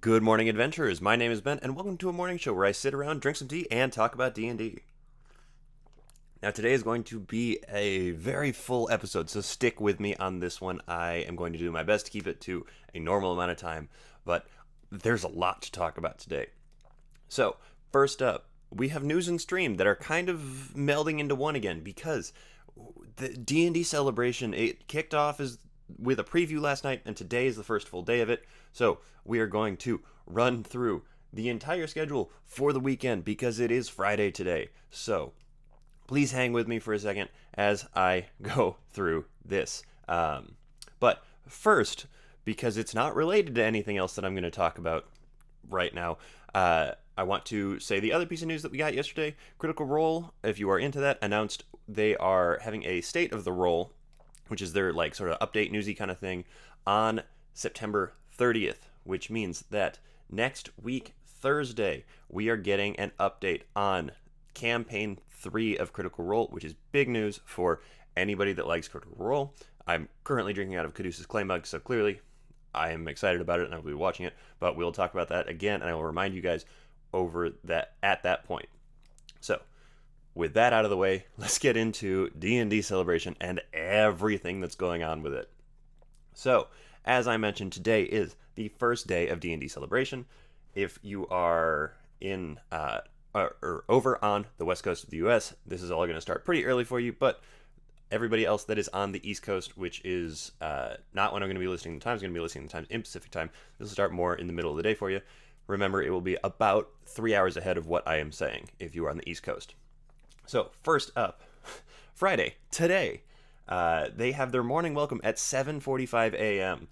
Good morning, adventurers. My name is Ben, and welcome to a morning show where I sit around, drink some tea, and talk about D&D. Now, today is going to be a very full episode, so stick with me on this one. I am going to do my best to keep it to a normal amount of time, but there's a lot to talk about today. So, first up, we have news and stream that are kind of melding into one again, because the D&D Celebration, it kicked off with a preview last night, and today is the first full day of it. So we are going to run through the entire schedule for the weekend because it is Friday today. So please hang with me for a second as I go through this. But first, because it's not related to anything else that I'm going to talk about right now, I want to say the other piece of news that we got yesterday. Critical Role, if you are into that, announced they are having a State of the Role, which is their like sort of update newsy kind of thing, on September 30th, which means that next week, Thursday, we are getting an update on Campaign 3 of Critical Role, which is big news for anybody that likes Critical Role. I'm currently drinking out of Caduceus Clay mug, so clearly I am excited about it and I'll be watching it, but we'll talk about that again, and I will remind you guys over that at that point. So, with that out of the way, let's get into D&D Celebration and everything that's going on with it. So, as I mentioned, today is the first day of D&D Celebration. If you are in or over on the west coast of the U.S., this is all going to start pretty early for you, but everybody else that is on the East Coast, which is not when I'm going to be listing the times, going to be listing the times in Pacific time. This will start more in the middle of the day for you. Remember, it will be about 3 hours ahead of what I am saying if you are on the East Coast. So, first up, Friday, today, they have their morning welcome at 7:45 a.m.,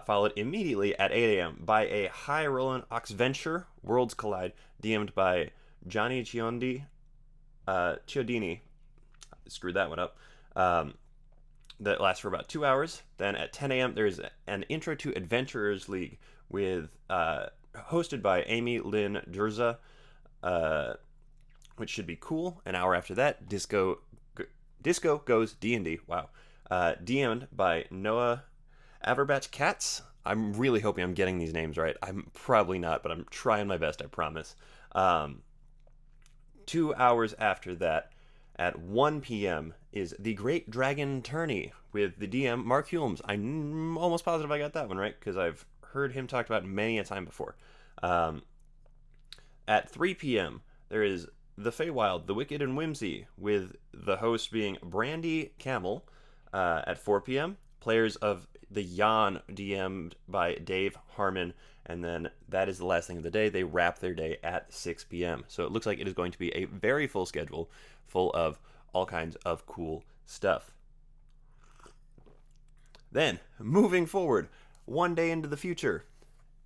followed immediately at 8 a.m. by a high-rolling Oxventure Worlds Collide, DM'd by Johnny Chiodini. Screwed that one up. That lasts for about 2 hours. Then at 10 a.m., there's an Intro to Adventurers League with hosted by Amy Lynn Durza, which should be cool. An hour after that, Disco Goes D&D. Wow. DM'd by Noah Averbach Katz. I'm really hoping I'm getting these names right. I'm probably not, but I'm trying my best, I promise. 2 hours after that, at 1 p.m., is The Great Dragon Tourney with the DM, Mark Hulmes. I'm almost positive I got that one right, because I've heard him talked about many a time before. At 3 p.m., there is The Feywild, The Wicked and Whimsy, with the host being Brandy Camel. At 4 p.m., players of The Yawn, DM'd by Dave Harmon, and then that is the last thing of the day. They wrap their day at 6 p.m. So it looks like it is going to be a very full schedule, full of all kinds of cool stuff. Then, moving forward, one day into the future,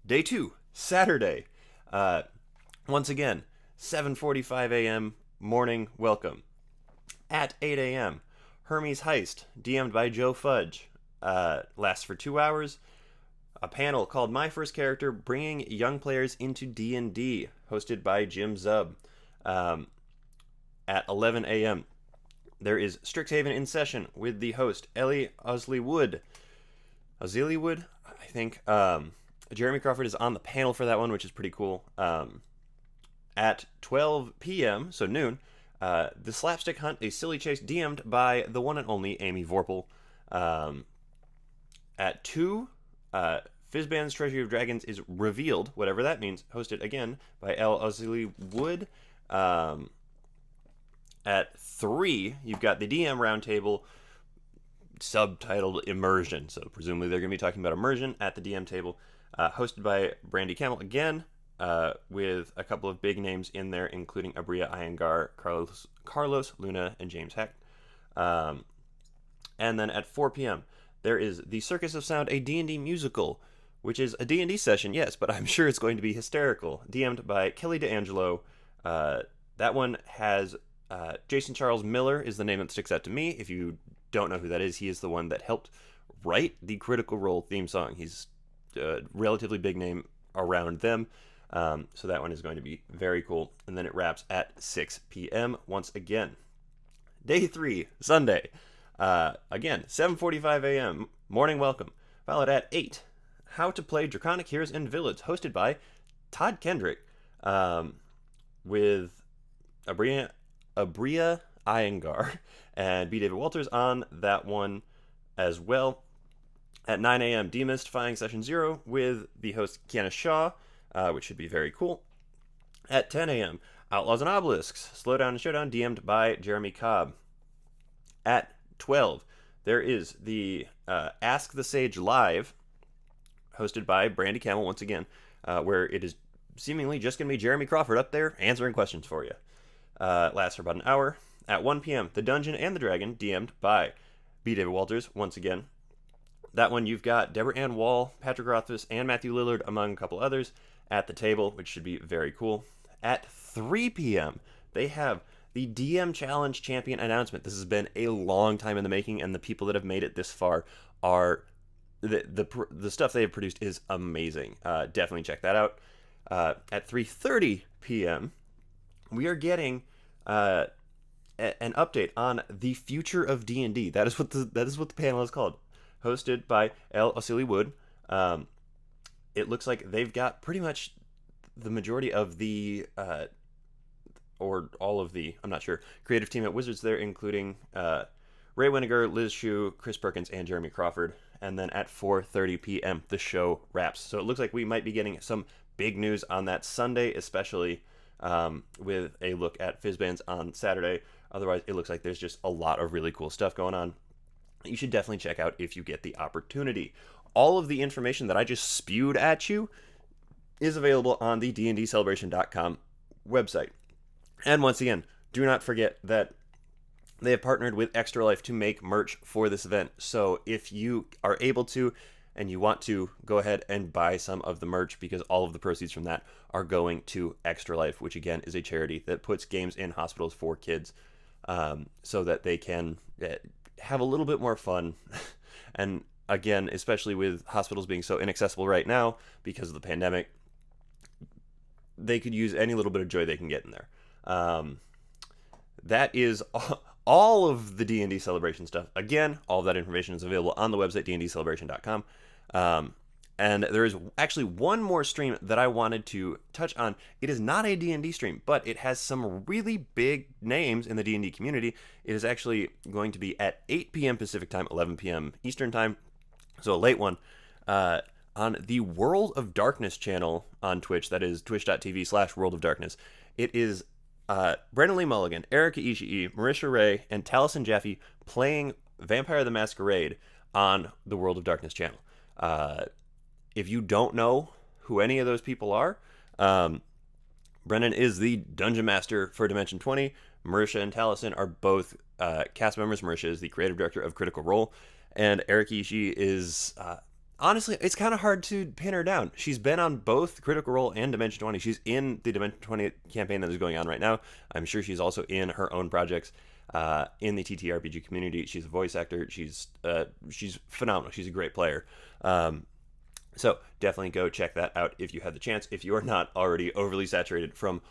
day 2, Saturday. Once again, 7:45 a.m. morning welcome. At 8 a.m., Hermes Heist, DM'd by Joe Fudge, lasts for 2 hours. A panel called My First Character, Bringing Young Players into D&D, hosted by Jim Zub. At 11 a.m., there is Strixhaven in session with the host, Ellie Osley-Wood. Osley-Wood, I think. Jeremy Crawford is on the panel for that one, which is pretty cool. At 12 p.m., so noon, The Slapstick Hunt, a Silly Chase, DM'd by the one and only Amy Vorpal. At 2, Fizban's Treasury of Dragons is revealed, whatever that means, hosted again by L. Osley-Wood. At 3, you've got the DM Roundtable, subtitled Immersion. So presumably they're going to be talking about immersion at the DM table, hosted by Brandy Camel again, with a couple of big names in there, including Abria Iyengar, Carlos Luna, and James Heck. And then at 4 p.m., there is The Circus of Sound, a D&D musical, which is a D&D session, yes, but I'm sure it's going to be hysterical. DM'd by Kelly D'Angelo. That one has Jason Charles Miller is the name that sticks out to me. If you don't know who that is, he is the one that helped write the Critical Role theme song. He's a relatively big name around them. So that one is going to be very cool. And then it wraps at 6 p.m. once again. Day 3, Sunday. Again, 7:45 a.m. morning welcome. Followed at 8. How to Play Draconic Heroes and Villains, hosted by Todd Kendrick, with Abria Iyengar and B. David Walters on that one as well. At 9 a.m., Demystifying Session 0 with the host Kiana Shaw, which should be very cool. At 10 a.m., Outlaws and Obelisks, Slowdown and Showdown, DM'd by Jeremy Cobb. At 12, there is the Ask the Sage Live, hosted by Brandy Camel once again, where it is seemingly just going to be Jeremy Crawford up there answering questions for you. Lasts for about an hour. At 1 p.m., The Dungeon and the Dragon, DM'd by B. David Walters once again. That one you've got Deborah Ann Wall, Patrick Rothfuss, and Matthew Lillard, among a couple others, at the table, which should be very cool. At 3 p.m., they have the DM Challenge Champion announcement. This has been a long time in the making, and the people that have made it this far are... The stuff they have produced is amazing. Definitely check that out. At 3:30 p.m., we are getting an update on the future of D&D. That is what the panel is called. Hosted by L. Osili Wood. It looks like they've got pretty much the majority of the, or all of the, I'm not sure, creative team at Wizards there, including Ray Winnegar, Liz Shue, Chris Perkins, and Jeremy Crawford. And then at 4:30 p.m., the show wraps. So it looks like we might be getting some big news on that Sunday, especially with a look at Fizzbands on Saturday. Otherwise, it looks like there's just a lot of really cool stuff going on. You should definitely check out if you get the opportunity. All of the information that I just spewed at you is available on the dndcelebration.com website. And once again, do not forget that they have partnered with Extra Life to make merch for this event. So if you are able to and you want to, go ahead and buy some of the merch, because all of the proceeds from that are going to Extra Life, which again is a charity that puts games in hospitals for kids, so that they can have a little bit more fun. And again, especially with hospitals being so inaccessible right now because of the pandemic, they could use any little bit of joy they can get in there. That is all of the D&D Celebration stuff. Again, all of that information is available on the website, dndcelebration.com. And there is actually one more stream that I wanted to touch on. It is not a D&D stream, but it has some really big names in the D&D community. It is actually going to be at 8 p.m. Pacific time, 11 p.m. Eastern time, so a late one, on the World of Darkness channel on Twitch. That is twitch.tv/World of Darkness. It is Brendan Lee Mulligan, Erica Ishii, Marisha Ray, and Taliesin Jaffe playing Vampire the Masquerade on the World of Darkness channel. If you don't know who any of those people are, Brendan is the Dungeon Master for Dimension 20. Marisha and Taliesin are both cast members. Marisha is the creative director of Critical Role, and Erica Ishii is... honestly, it's kind of hard to pin her down. She's been on both Critical Role and Dimension 20. She's in the Dimension 20 campaign that is going on right now. I'm sure she's also in her own projects in the TTRPG community. She's a voice actor. She's phenomenal. She's a great player. So definitely go check that out if you have the chance, if you are not already overly saturated from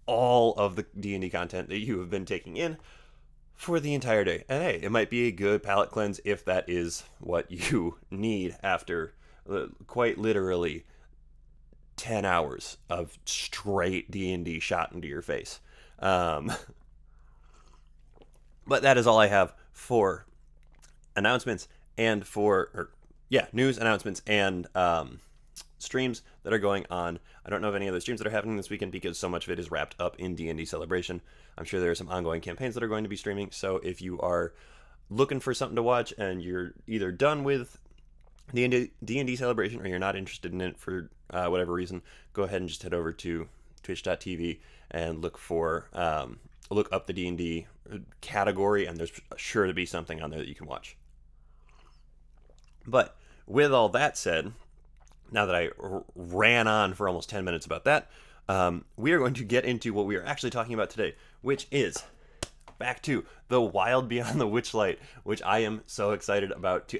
all of the D&D content that you have been taking in for the entire day. And hey, it might be a good palate cleanse if that is what you need after quite literally 10 hours of straight D&D shot into your face. But that is all I have for announcements and news, announcements, and streams that are going on. I don't know of any other streams that are happening this weekend because so much of it is wrapped up in D&D Celebration. I'm sure there are some ongoing campaigns that are going to be streaming, so if you are looking for something to watch and you're either done with D&D Celebration or you're not interested in it for whatever reason, go ahead and just head over to twitch.tv and look up the D&D category, and there's sure to be something on there that you can watch. But with all that said, now that I ran on for almost 10 minutes about that, we are going to get into what we are actually talking about today, which is back to the Wild Beyond the Witchlight, which I am so excited about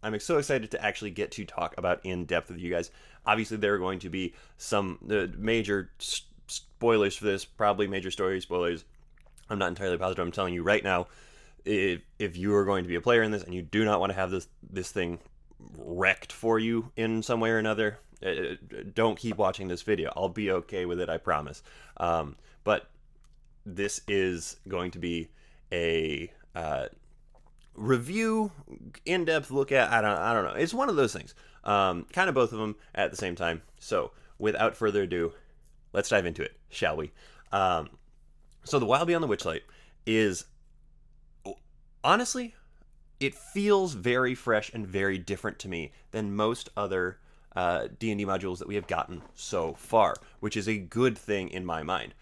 I'm so excited to actually get to talk about in depth with you guys. Obviously, there are going to be some major spoilers for this, probably major story spoilers. I'm not entirely positive. I'm telling you right now, if you are going to be a player in this and you do not want to have this thing wrecked for you in some way or another, don't keep watching this video. I'll be okay with it, I promise. But this is going to be a review, in-depth look at. I don't know. It's one of those things. Kind of both of them at the same time. So without further ado, let's dive into it, shall we? So the Wild Beyond the Witchlight is, honestly, it feels very fresh and very different to me than most other D&D modules that we have gotten so far, which is a good thing in my mind.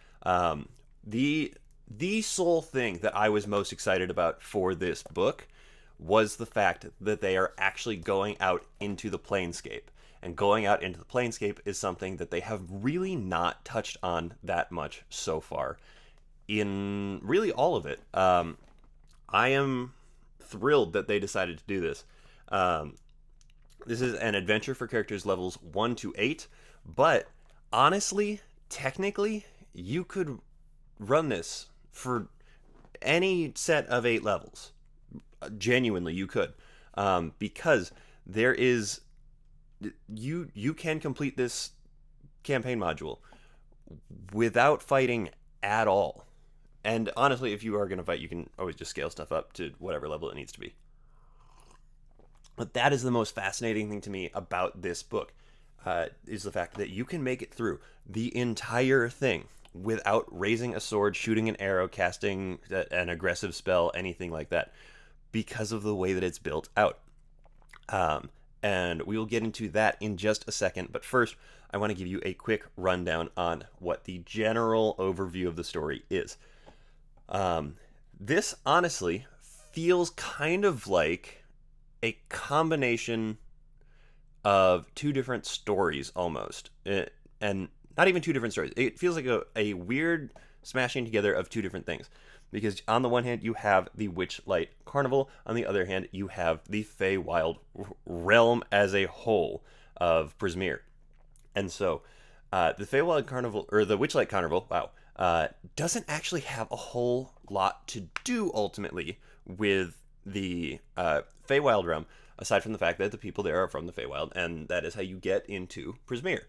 The sole thing that I was most excited about for this book was the fact that they are actually going out into the planescape. And going out into the planescape is something that they have really not touched on that much so far in really all of it. I am thrilled that they decided to do this. This is an adventure for characters levels 1 to 8, but honestly, technically, you could run this for any set of 8 levels. Genuinely, you could. Because there is... You can complete this campaign module without fighting at all. And honestly, if you are going to fight, you can always just scale stuff up to whatever level it needs to be. But that is the most fascinating thing to me about this book, is the fact that you can make it through the entire thing without raising a sword, shooting an arrow, casting an aggressive spell, anything like that, because of the way that it's built out. And we will get into that in just a second. But first, I want to give you a quick rundown on what the general overview of the story is. This honestly feels kind of like a combination of two different stories almost. And not even two different stories. It feels like a weird smashing together of two different things. Because on the one hand, you have the Witchlight Carnival. On the other hand, you have the Feywild realm as a whole of Prismeer. And so, the Feywild Carnival, or the Witchlight Carnival, doesn't actually have a whole lot to do, ultimately, with the Feywild realm, aside from the fact that the people there are from the Feywild, and that is how you get into Prismeer.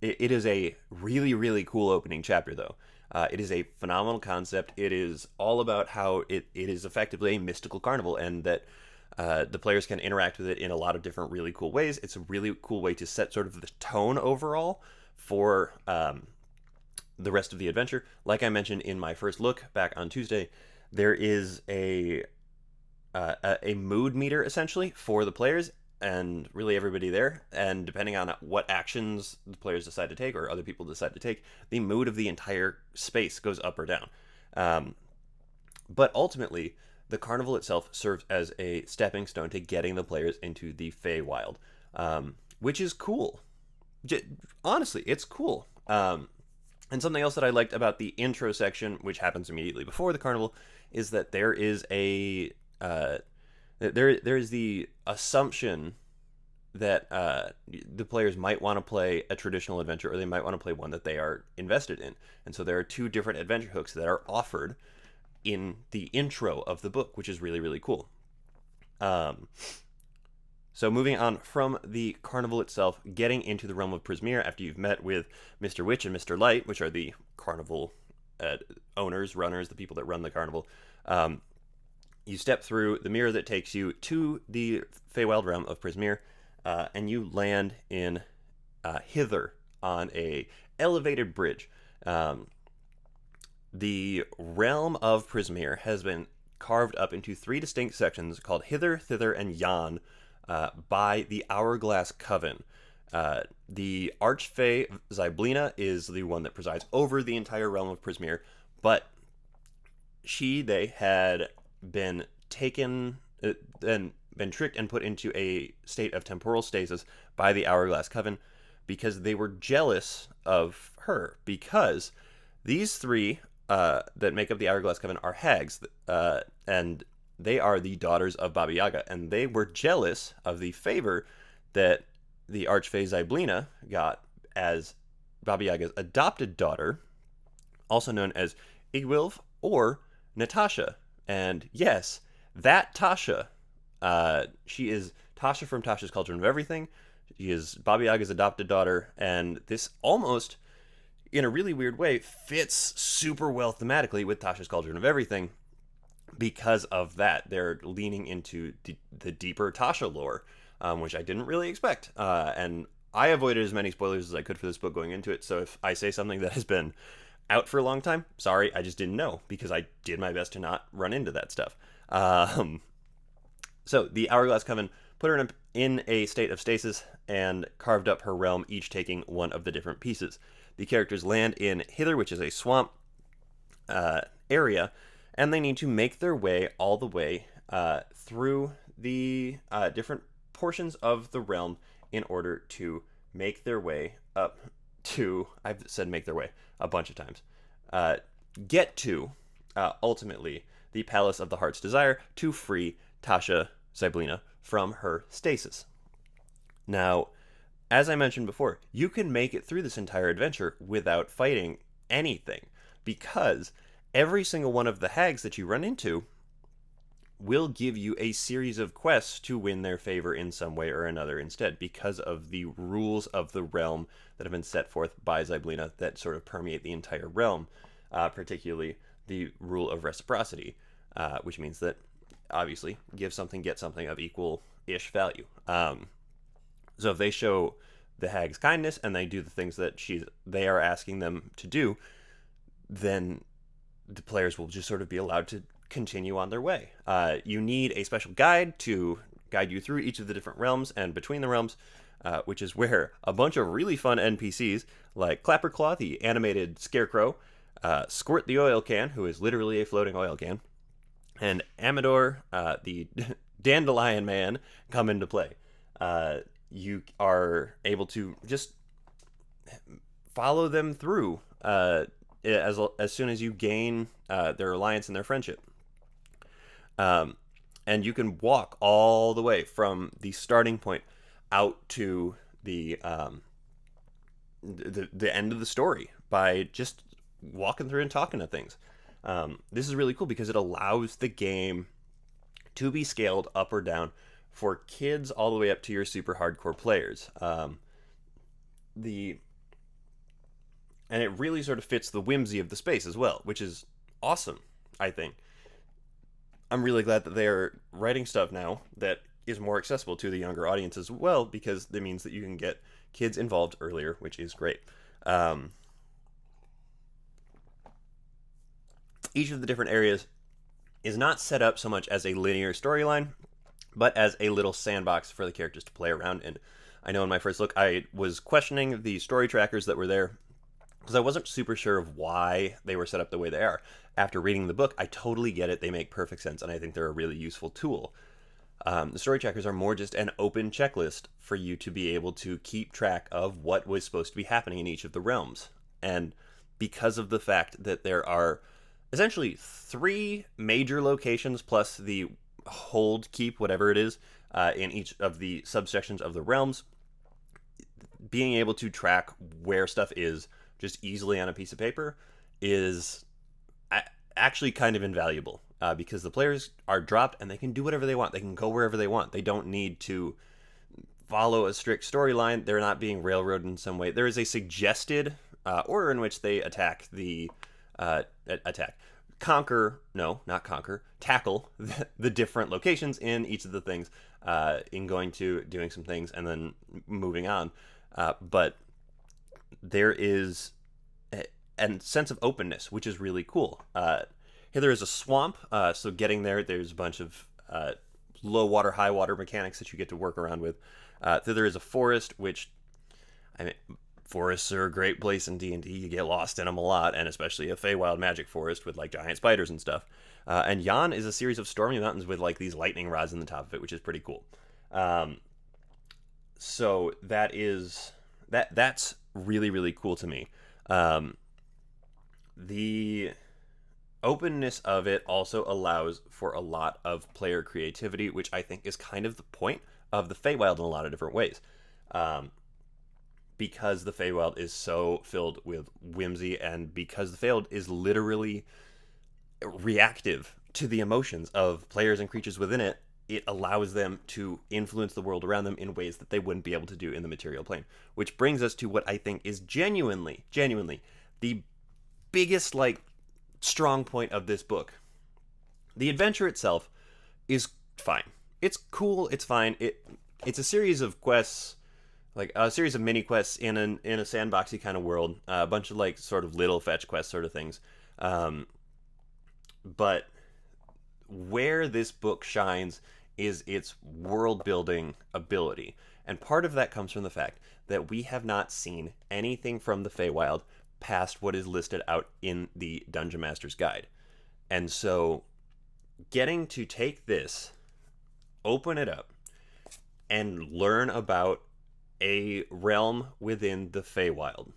It is a really, really cool opening chapter, though. It is a phenomenal concept. It is all about how it is effectively a mystical carnival, and that the players can interact with it in a lot of different really cool ways. It's a really cool way to set sort of the tone overall for the rest of the adventure. Like I mentioned in my first look back on Tuesday, there is a mood meter, essentially, for the players and really everybody there, and depending on what actions the players decide to take or other people decide to take, the mood of the entire space goes up or down. But ultimately, the carnival itself serves as a stepping stone to getting the players into the Feywild, which is cool. Honestly, it's cool. And something else that I liked about the intro section, which happens immediately before the carnival, is that there is there is the assumption that the players might want to play a traditional adventure, or they might want to play one that they are invested in. And so there are two different adventure hooks that are offered in the intro of the book, which is really, really cool. So moving on from the carnival itself, getting into the realm of Prismeer after you've met with Mr. Witch and Mr. Light, which are the carnival owners, runners, the people that run the carnival. You step through the mirror that takes you to the Feywild realm of Prismeer, and you land in Hither on a elevated bridge. The realm of Prismeer has been carved up into 3 distinct sections called Hither, Thither, and Yon by the Hourglass Coven. The Archfey Zyblina is the one that presides over the entire realm of Prismeer, but they had been taken and been tricked and put into a state of temporal stasis by the Hourglass Coven because they were jealous of her, because these 3 that make up the Hourglass Coven are hags, and they are the daughters of Baba Yaga, and they were jealous of the favor that the Archfey Zyblina got as Baba Yaga's adopted daughter, also known as Igwilf or Natasha. And yes, that Tasha She is Tasha from Tasha's Cauldron of Everything. She is Baba Yaga's adopted daughter, and this almost, in a really weird way, fits super well thematically with Tasha's Cauldron of Everything because of that. They're leaning into the deeper Tasha lore, which I didn't really expect. And I avoided as many spoilers as I could for this book going into it, so if I say something that has been out for a long time, sorry, I just didn't know, because I did my best to not run into that stuff. So the Hourglass Coven put her in a state of stasis and carved up her realm, each taking one of the different pieces. The characters land in Hither, which is a swamp area, and they need to make their way all the way through the different portions of the realm in order to make their way up to, I've said make their way a bunch of times, get to, ultimately, the Palace of the Heart's Desire to free Tasha Zyblina from her stasis. Now, as I mentioned before, you can make it through this entire adventure without fighting anything, because every single one of the hags that you run into will give you a series of quests to win their favor in some way or another instead, because of the rules of the realm that have been set forth by Zyblina that sort of permeate the entire realm, particularly the rule of reciprocity, which means that, obviously, give something, get something of equal-ish value. So if they show the hags kindness and they do the things that they are asking them to do, then the players will just sort of be allowed to continue on their way. You need a special guide to guide you through each of the different realms and between the realms, which is where a bunch of really fun NPCs like Clapperclaw, the animated scarecrow, Squirt the oil can, who is literally a floating oil can, and Amador, the dandelion man, come into play. You are able to just follow them through as soon as you gain their alliance and their friendship. And you can walk all the way from the starting point out to the end of the story by just walking through and talking to things. This is really cool because it allows the game to be scaled up or down for kids all the way up to your super hardcore players. And it really sort of fits the whimsy of the space as well, which is awesome, I think. I'm really glad that they're writing stuff now that is more accessible to the younger audience as well, because that means that you can get kids involved earlier, which is great. Each of the different areas is not set up so much as a linear storyline, but as a little sandbox for the characters to play around in. I know in my first look, I was questioning the story trackers that were there, because I wasn't super sure of why they were set up the way they are. After reading the book, I totally get it. They make perfect sense, and I think they're a really useful tool. The story trackers are more just an open checklist for you to be able to keep track of what was supposed to be happening in each of the realms. And because of the fact that there are essentially 3 major locations plus the hold, keep, whatever it is, in each of the subsections of the realms, being able to track where stuff is just easily on a piece of paper is actually kind of invaluable, because the players are dropped and they can do whatever they want. They can go wherever they want. They don't need to follow a strict storyline. They're not being railroaded in some way. There is a suggested order in which they tackle the different locations in each of the things, in going to doing some things and then moving on. But there is a sense of openness, which is really cool. Hither is a swamp, so getting there's a bunch of low water, high water mechanics that you get to work around with. Thither is a forest, which, I mean, forests are a great place in D&D. You get lost in them a lot, and especially a Feywild magic forest with like giant spiders and stuff. And Yan is a series of stormy mountains with like these lightning rods in the top of it, which is pretty cool. So that's really, really cool to me. The openness of it also allows for a lot of player creativity, which I think is kind of the point of the Feywild in a lot of different ways. Because the Feywild is so filled with whimsy, and because the Feywild is literally reactive to the emotions of players and creatures within it it allows them to influence the world around them in ways that they wouldn't be able to do in the material plane. Which brings us to what I think is genuinely the biggest strong point of this book. The adventure itself is fine. It's cool. It's fine. It's a series of quests, like a series of mini quests in a sandboxy kind of world. A bunch of sort of little fetch quest sort of things. But where this book shines is its world building ability, and part of that comes from the fact that we have not seen anything from the Feywild past what is listed out in the Dungeon Master's Guide. And so getting to take this, open it up, and learn about a realm within the Feywild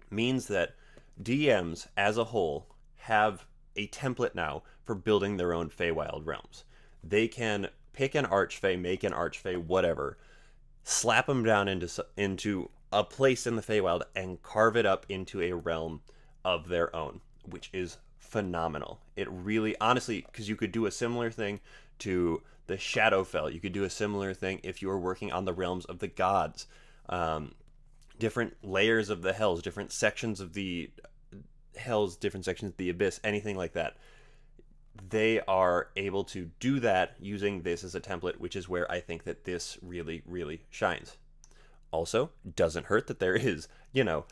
means that DMs as a whole have a template now for building their own Feywild realms. They can pick an Archfey, make an Archfey, whatever, slap them down into a place in the Feywild and carve it up into a realm of their own, which is phenomenal. It really, honestly, because you could do a similar thing to the Shadowfell. You could do a similar thing if you were working on the realms of the gods. Different layers of the hells, different sections of the hells, different sections of the abyss, anything like that. They are able to do that using this as a template, which is where I think that this really, really shines. Also, doesn't hurt that there is, the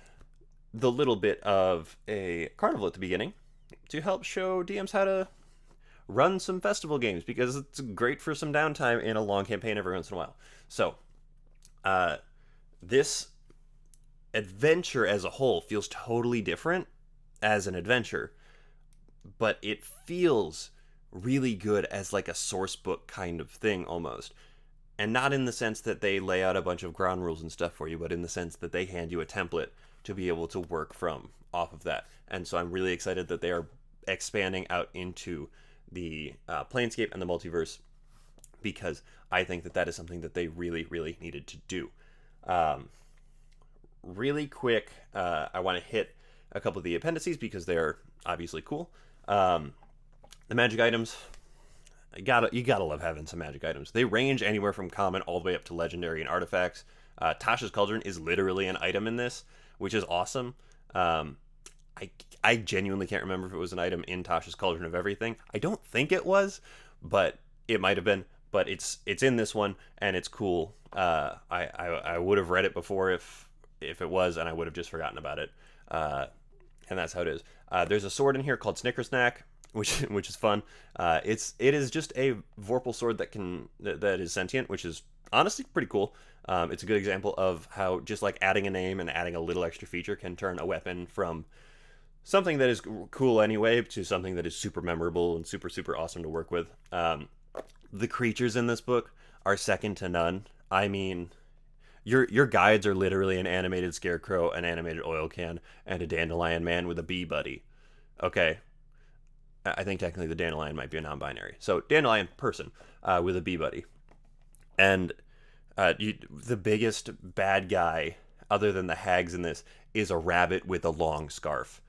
little bit of a carnival at the beginning to help show DMs how to run some festival games, because it's great for some downtime in a long campaign every once in a while. So, this adventure as a whole feels totally different as an adventure, but it feels really good as a source book kind of thing almost. And not in the sense that they lay out a bunch of ground rules and stuff for you, but in the sense that they hand you a template to be able to work from off of that. And so I'm really excited that they are expanding out into the Planescape and the multiverse, because I think that is something that they really, really needed to do. Really quick, I want to hit a couple of the appendices because they're obviously cool. The magic items, you gotta love having some magic items. They range anywhere from common all the way up to legendary and artifacts. Tasha's Cauldron is literally an item in this, which is awesome. I genuinely can't remember if it was an item in Tasha's Cauldron of Everything. I don't think it was, but it might have been. But it's in this one, and it's cool. I would have read it before if it was, and I would have just forgotten about it. And that's how it is. There's a sword in here called Snickersnack, which is fun. It is just a Vorpal sword that is sentient, which is honestly pretty cool. It's a good example of how just adding a name and adding a little extra feature can turn a weapon from something that is cool anyway to something that is super memorable and super, super awesome to work with. The creatures in this book are second to none. I mean, your guides are literally an animated scarecrow, an animated oil can, and a dandelion man with a bee buddy. Okay. I think technically the dandelion might be a non-binary. So dandelion person with a bee buddy. And the biggest bad guy, other than the hags in this, is a rabbit with a long scarf.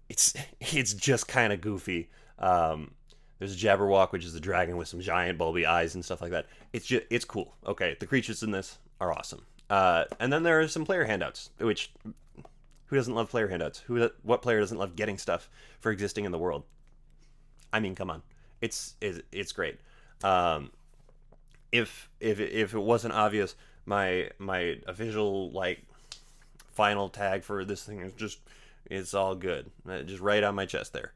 It's just kind of goofy. There's a Jabberwock, which is a dragon with some giant bulby eyes and stuff like that. It's cool. Okay, the creatures in this are awesome. And then there are some player handouts, which who doesn't love player handouts? What player doesn't love getting stuff for existing in the world? I mean, come on, it's great. If it wasn't obvious, my official final tag for this thing is just, it's all good, just right on my chest there.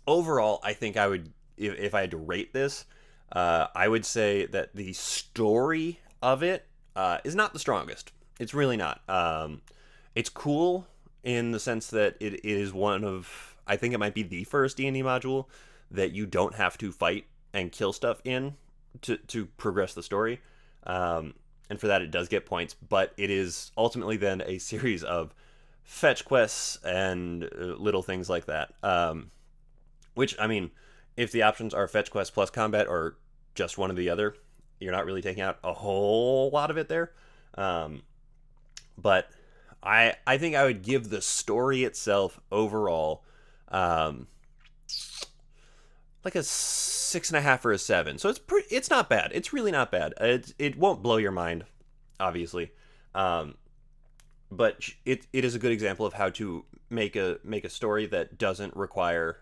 Overall, I think I would, if I had to rate this, I would say that the story of it is not the strongest. It's really not. It's cool in the sense that it is one of, I think it might be the first D&D module that you don't have to fight and kill stuff in to progress the story. And for that, it does get points, but it is ultimately then a series of fetch quests and little things like that. Which, I mean, if the options are fetch quest plus combat or just one or the other, you're not really taking out a whole lot of it there. But I think I would give the story itself overall like a 6.5 or a 7. So it's not bad. It's really not bad. It won't blow your mind, obviously. But it is a good example of how to make a story that doesn't require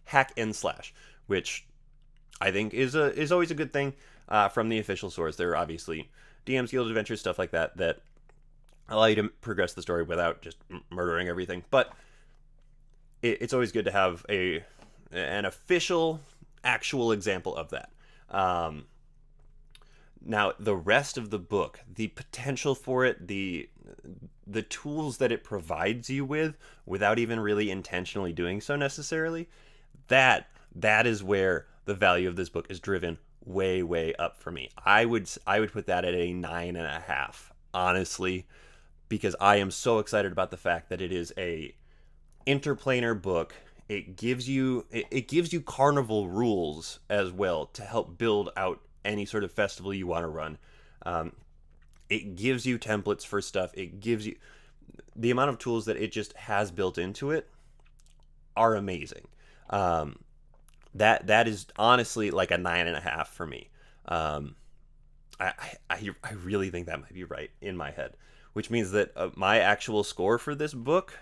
hack and slash, which I think is always a good thing from the official source. There are obviously DM's Guild Adventures, stuff like that allow you to progress the story without just murdering everything. But it's always good to have an official, actual example of that. Now, the rest of the book, the potential for it, the tools that it provides you with, without even really intentionally doing so necessarily, that is where the value of this book is driven way, way up for me. I would put that at a 9.5, honestly, because I am so excited about the fact that it is a interplanar book. It gives you carnival rules as well to help build out any sort of festival you want to run. It gives you templates for stuff. It gives you the amount of tools that it just has built into it are amazing. That is honestly like a 9.5 for me. I really think that might be right in my head, which means that my actual score for this book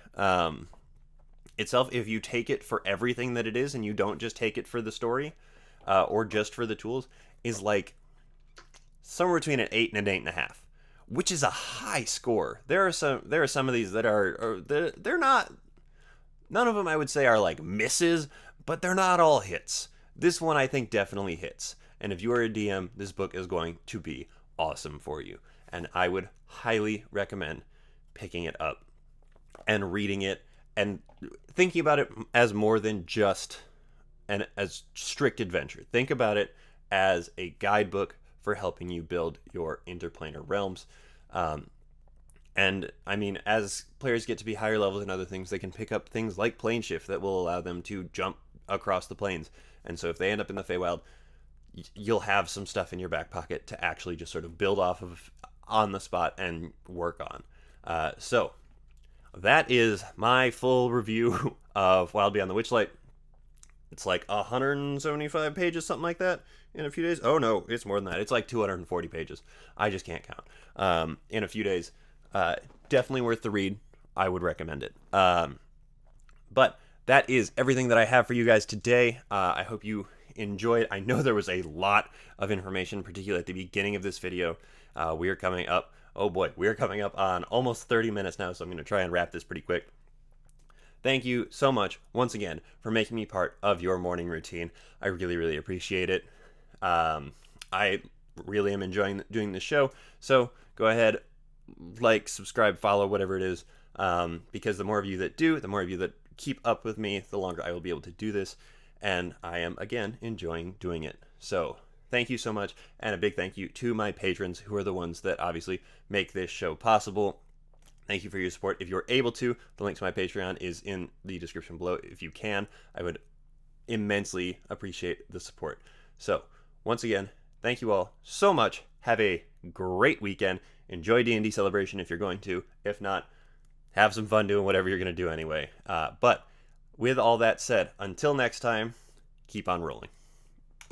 itself, if you take it for everything that it is and you don't just take it for the story or just for the tools, is like somewhere between an 8 and an 8.5, which is a high score. There are some of these that they're not, none of them I would say are like misses, but they're not all hits. This one I think definitely hits. And if you are a DM, this book is going to be awesome for you. And I would highly recommend picking it up and reading it and thinking about it as more than just as strict adventure. Think about it as a guidebook for helping you build your interplanar realms. And I mean, as players get to be higher levels and other things, they can pick up things like plane shift that will allow them to jump across the planes. And so if they end up in the Feywild, you'll have some stuff in your back pocket to actually just sort of build off of on the spot and work on. So that is my full review of Wild Beyond the Witchlight. It's like 175 pages, something like that, in a few days. Oh no, it's more than that. It's like 240 pages. I just can't count. In a few days. Definitely worth the read. I would recommend it. But that is everything that I have for you guys today. I hope you enjoyed. I know there was a lot of information, particularly at the beginning of this video. We are coming up on almost 30 minutes now, so I'm going to try and wrap this pretty quick. Thank you so much, once again, for making me part of your morning routine. I really, really appreciate it. I really am enjoying doing this show, so go ahead, like, subscribe, follow, whatever it is, because the more of you that do, the more of you that keep up with me, the longer I will be able to do this, and I am, again, enjoying doing it. So thank you so much, and a big thank you to my patrons, who are the ones that obviously make this show possible. Thank you for your support. If you're able to, the link to my Patreon is in the description below. If you can, I would immensely appreciate the support. So, once again, thank you all so much. Have a great weekend. Enjoy D&D Celebration if you're going to. If not, have some fun doing whatever you're going to do anyway. But with all that said, until next time, keep on rolling.